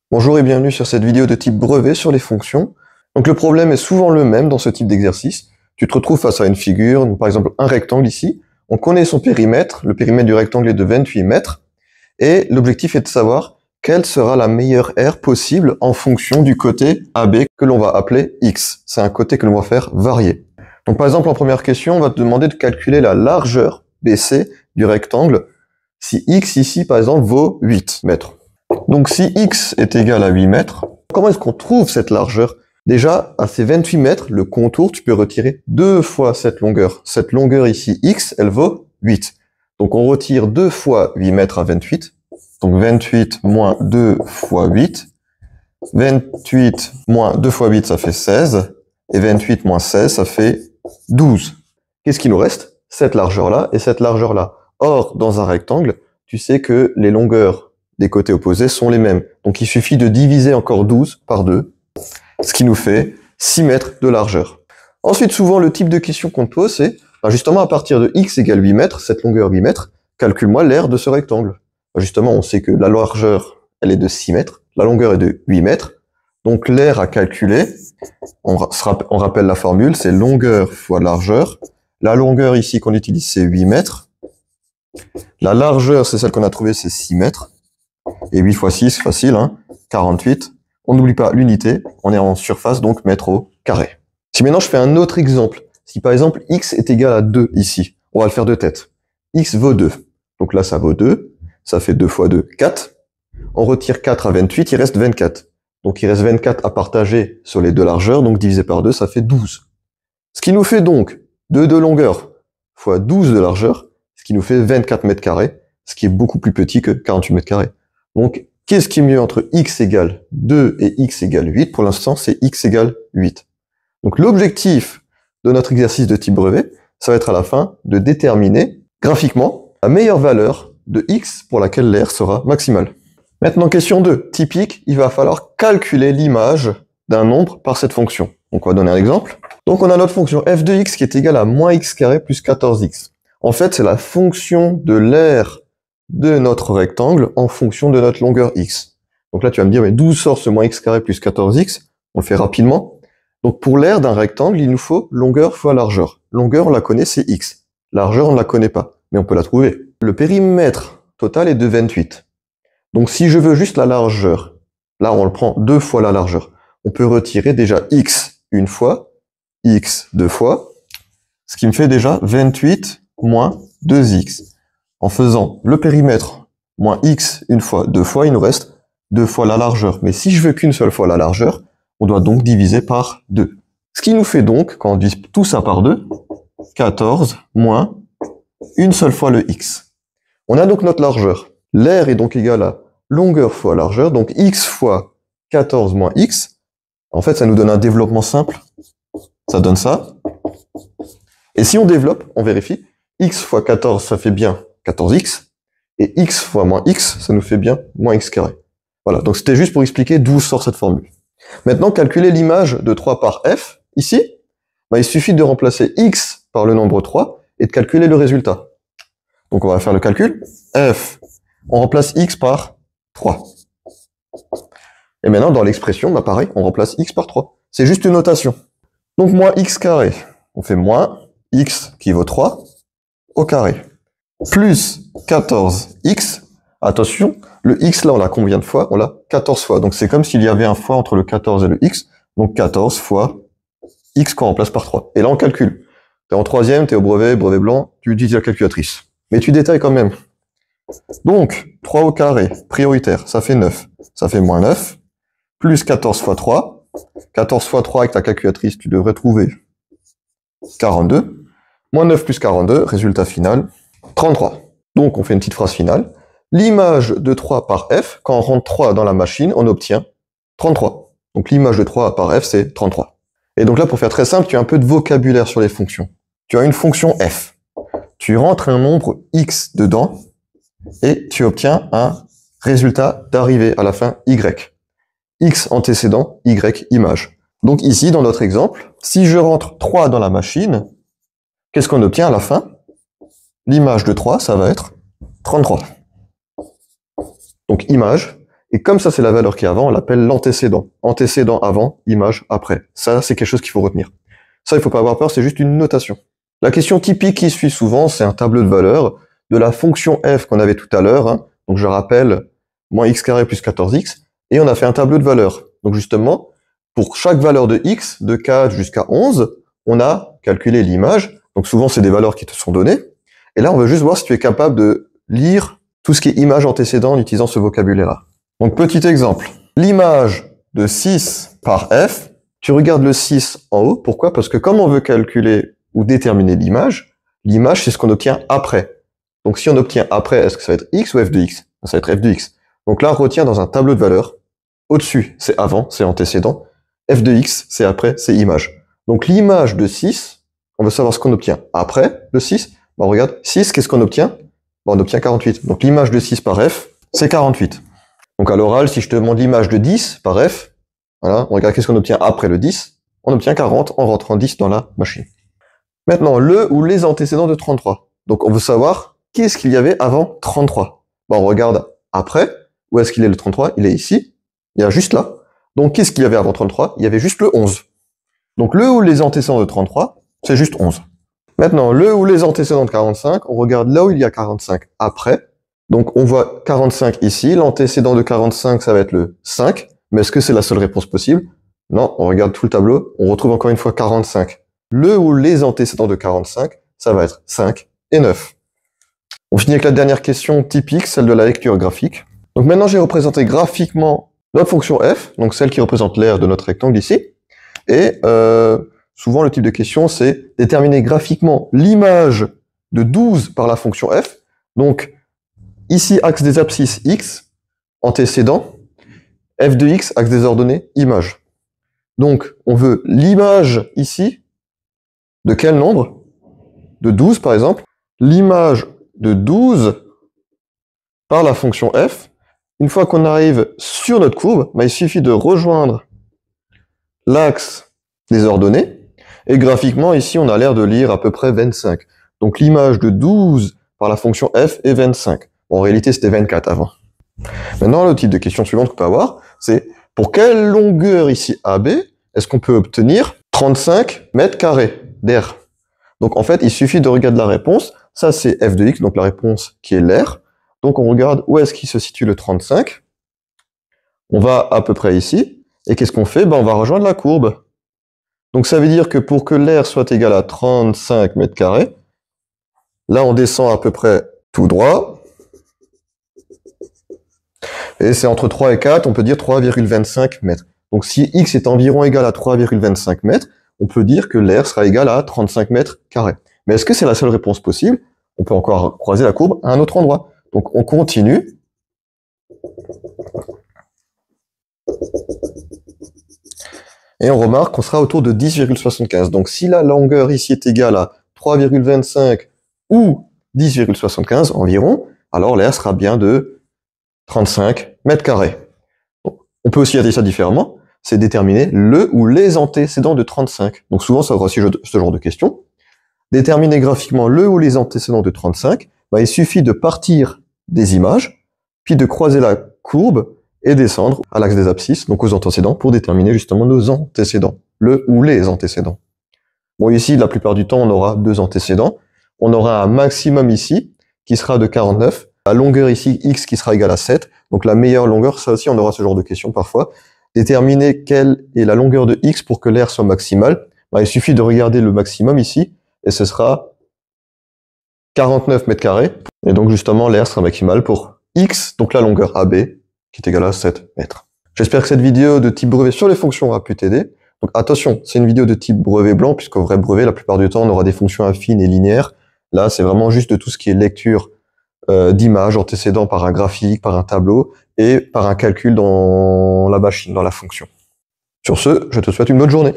Bonjour et bienvenue sur cette vidéo de type brevet sur les fonctions. Donc le problème est souvent le même dans ce type d'exercice. Tu te retrouves face à une figure, donc par exemple un rectangle ici. On connaît son périmètre, le périmètre du rectangle est de 28 mètres. Et l'objectif est de savoir quelle sera la meilleure aire possible en fonction du côté AB que l'on va appeler X. C'est un côté que l'on va faire varier. Donc par exemple en première question, on va te demander de calculer la largeur BC du rectangle si X ici par exemple vaut 8 mètres. Donc si x est égal à 8 mètres, comment est-ce qu'on trouve cette largeur? Déjà, à ces 28 mètres, le contour, tu peux retirer 2 fois cette longueur. Cette longueur ici, x, elle vaut 8. Donc on retire 2 fois 8 mètres à 28. Donc 28 moins 2 fois 8. 28 moins 2 fois 8, ça fait 16. Et 28 moins 16, ça fait 12. Qu'est-ce qui nous reste? Cette largeur-là et cette largeur-là. Or, dans un rectangle, tu sais que les longueurs des côtés opposés sont les mêmes. Donc il suffit de diviser encore 12 par 2, ce qui nous fait 6 mètres de largeur. Ensuite, souvent, le type de question qu'on te pose, c'est, justement, à partir de x égale 8 mètres, cette longueur 8 mètres, calcule-moi l'aire de ce rectangle. Justement, on sait que la largeur, elle est de 6 mètres, la longueur est de 8 mètres, donc l'aire à calculer, on rappelle la formule, c'est longueur fois largeur. La longueur ici qu'on utilise, c'est 8 mètres. La largeur, c'est celle qu'on a trouvée, c'est 6 mètres. Et 8 fois 6, facile, hein, 48. On n'oublie pas l'unité, on est en surface, donc mètre au carré. Si maintenant je fais un autre exemple, si par exemple x est égal à 2 ici, on va le faire de tête. X vaut 2. Donc là, ça vaut 2. Ça fait 2 fois 2, 4. On retire 4 à 28, il reste 24. Donc il reste 24 à partager sur les deux largeurs, donc divisé par 2, ça fait 12. Ce qui nous fait donc 2 de longueur fois 12 de largeur, ce qui nous fait 24 mètres carrés, ce qui est beaucoup plus petit que 48 mètres carrés. Donc, qu'est-ce qui est mieux entre x égale 2 et x égale 8? Pour l'instant, c'est x égale 8. Donc, l'objectif de notre exercice de type brevet, ça va être à la fin de déterminer graphiquement la meilleure valeur de x pour laquelle l'aire sera maximale. Maintenant, question 2. Typique, il va falloir calculer l'image d'un nombre par cette fonction. Donc, on va donner un exemple. Donc, on a notre fonction f de x qui est égale à moins x carré plus 14x. En fait, c'est la fonction de l'aire de notre rectangle en fonction de notre longueur x. Donc là, tu vas me dire, mais d'où sort ce moins x carré plus 14x? On le fait rapidement. Donc pour l'aire d'un rectangle, il nous faut longueur fois largeur. Longueur, on la connaît, c'est x. Largeur, on ne la connaît pas, mais on peut la trouver. Le périmètre total est de 28. Donc si je veux juste la largeur, là on le prend 2 fois la largeur. On peut retirer déjà x une fois, x deux fois, ce qui me fait déjà 28 moins 2x. En faisant le périmètre moins x une fois, deux fois, il nous reste 2 fois la largeur. Mais si je veux qu'une seule fois la largeur, on doit donc diviser par 2. Ce qui nous fait donc, quand on divise tout ça par 2, 14 moins une seule fois le x. On a donc notre largeur. L'aire est donc égale à longueur fois largeur, donc x fois 14 moins x. En fait, ça nous donne un développement simple. Ça donne ça. Et si on développe, on vérifie. X fois 14, ça fait bien 14x, et x fois moins x, ça nous fait bien moins x carré. Voilà, donc c'était juste pour expliquer d'où sort cette formule. Maintenant, calculer l'image de 3 par f, ici, il suffit de remplacer x par le nombre 3 et de calculer le résultat. Donc on va faire le calcul. F, on remplace x par 3. Et maintenant, dans l'expression, pareil, on remplace x par 3. C'est juste une notation. Donc moins x carré, on fait moins x qui vaut 3 au carré. Plus 14x, attention, le x là on l'a combien de fois? On l'a 14 fois, donc c'est comme s'il y avait un fois entre le 14 et le x, donc 14 fois x qu'on remplace par 3. Et là on calcule. T'es en troisième, t'es au brevet blanc, tu utilises la calculatrice. Mais tu détailles quand même. Donc, 3 au carré, prioritaire, ça fait 9. Ça fait moins 9, plus 14 fois 3. 14 fois 3 avec ta calculatrice, tu devrais trouver 42. Moins 9 plus 42, résultat final, 33. Donc on fait une petite phrase finale. L'image de 3 par f, quand on rentre 3 dans la machine, on obtient 33. Donc l'image de 3 par f, c'est 33. Et donc là, pour faire très simple, tu as un peu de vocabulaire sur les fonctions. Tu as une fonction f. Tu rentres un nombre x dedans, et tu obtiens un résultat d'arrivée à la fin y. X antécédent, y image. Donc ici, dans notre exemple, si je rentre 3 dans la machine, qu'est-ce qu'on obtient à la fin? L'image de 3, ça va être 33. Donc image, Et comme ça, c'est la valeur qui est avant, on l'appelle l'antécédent. Antécédent avant, image après. Ça, c'est quelque chose qu'il faut retenir. Ça, il faut pas avoir peur, c'est juste une notation. La question typique qui suit souvent, c'est un tableau de valeurs de la fonction f qu'on avait tout à l'heure. Hein. Donc, je rappelle, moins x carré plus 14x. Et on a fait un tableau de valeurs. Donc, justement, pour chaque valeur de x, de 4 jusqu'à 11, on a calculé l'image. Donc, souvent, c'est des valeurs qui te sont données. Et là, on veut juste voir si tu es capable de lire tout ce qui est image antécédent en utilisant ce vocabulaire-là. Donc, petit exemple. L'image de 6 par f, tu regardes le 6 en haut. Pourquoi? Parce que comme on veut calculer ou déterminer l'image, c'est ce qu'on obtient après. Donc, si on obtient après, est-ce que ça va être x ou f de x? Ça va être f de x. Donc là, on retient dans un tableau de valeurs. Au-dessus, c'est avant, c'est antécédent. F de x, c'est après, c'est image. Donc, l'image de 6, on veut savoir ce qu'on obtient après le 6. Ben, on regarde 6, qu'est-ce qu'on obtient? Ben, on obtient 48. Donc, l'image de 6 par f, c'est 48. Donc, à l'oral, si je te demande l'image de 10 par f, voilà, on regarde qu'est-ce qu'on obtient après le 10. On obtient 40 en rentrant 10 dans la machine. Maintenant, le ou les antécédents de 33. Donc, on veut savoir qu'est-ce qu'il y avait avant 33. Ben, on regarde après. Où est-ce qu'il est le 33? Il est ici. Il y a juste là. Donc, qu'est-ce qu'il y avait avant 33? Il y avait juste le 11. Donc, le ou les antécédents de 33, c'est juste 11. Maintenant, le ou les antécédents de 45, on regarde là où il y a 45 après. Donc, on voit 45 ici. L'antécédent de 45, ça va être le 5. Mais est-ce que c'est la seule réponse possible? Non, on regarde tout le tableau. On retrouve encore une fois 45. Le ou les antécédents de 45, ça va être 5 et 9. On finit avec la dernière question typique, celle de la lecture graphique. Donc maintenant, j'ai représenté graphiquement notre fonction f, donc celle qui représente l'aire de notre rectangle ici. Et souvent, le type de question, c'est déterminer graphiquement l'image de 12 par la fonction f. Donc, ici, axe des abscisses x, antécédent, f de x, axe des ordonnées, image. Donc, on veut l'image ici, de quel nombre? De 12, par exemple. L'image de 12 par la fonction f. Une fois qu'on arrive sur notre courbe, il suffit de rejoindre l'axe des ordonnées. Et graphiquement, ici, on a l'air de lire à peu près 25. Donc, l'image de 12 par la fonction f est 25. Bon, en réalité, c'était 24 avant. Maintenant, le type de question suivante qu'on peut avoir, c'est pour quelle longueur ici AB est-ce qu'on peut obtenir 35 mètres carrés d'air? Donc, en fait, il suffit de regarder la réponse. Ça, c'est f de x, donc la réponse qui est l'air. Donc, on regarde où est-ce qu'il se situe le 35. On va à peu près ici. Et qu'est-ce qu'on fait? On va rejoindre la courbe. Donc, ça veut dire que pour que l'air soit égal à 35 mètres carrés, là, on descend à peu près tout droit. Et c'est entre 3 et 4, on peut dire 3,25 mètres. Donc, si x est environ égal à 3,25 mètres, on peut dire que l'air sera égal à 35 mètres carrés. Mais est-ce que c'est la seule réponse possible? On peut encore croiser la courbe à un autre endroit. Donc, on continue. Et on remarque qu'on sera autour de 10,75. Donc, si la longueur ici est égale à 3,25 ou 10,75 environ, alors l'air sera bien de 35 mètres carrés. Bon, on peut aussi dire ça différemment. C'est déterminer le ou les antécédents de 35. Donc, souvent, ça aura aussi ce genre de questions. Déterminer graphiquement le ou les antécédents de 35, il suffit de partir des images, puis de croiser la courbe et descendre à l'axe des abscisses, donc aux antécédents, pour déterminer justement nos antécédents, le ou les antécédents. Bon, ici, la plupart du temps, on aura deux antécédents. On aura un maximum ici, qui sera de 49, la longueur ici, x, qui sera égale à 7, donc la meilleure longueur, ça aussi, on aura ce genre de questions parfois. Déterminer quelle est la longueur de x pour que l'air soit maximal, il suffit de regarder le maximum ici, et ce sera 49 mètres carrés. Et donc, justement, l'air sera maximal pour x, donc la longueur AB, qui est égale à 7 mètres. J'espère que cette vidéo de type brevet sur les fonctions aura pu t'aider. Donc, attention, c'est une vidéo de type brevet blanc, puisqu'au vrai brevet, la plupart du temps, on aura des fonctions affines et linéaires. Là, c'est vraiment juste de tout ce qui est lecture d'images antécédant par un graphique, par un tableau, et par un calcul dans la machine, dans la fonction. Sur ce, je te souhaite une bonne journée.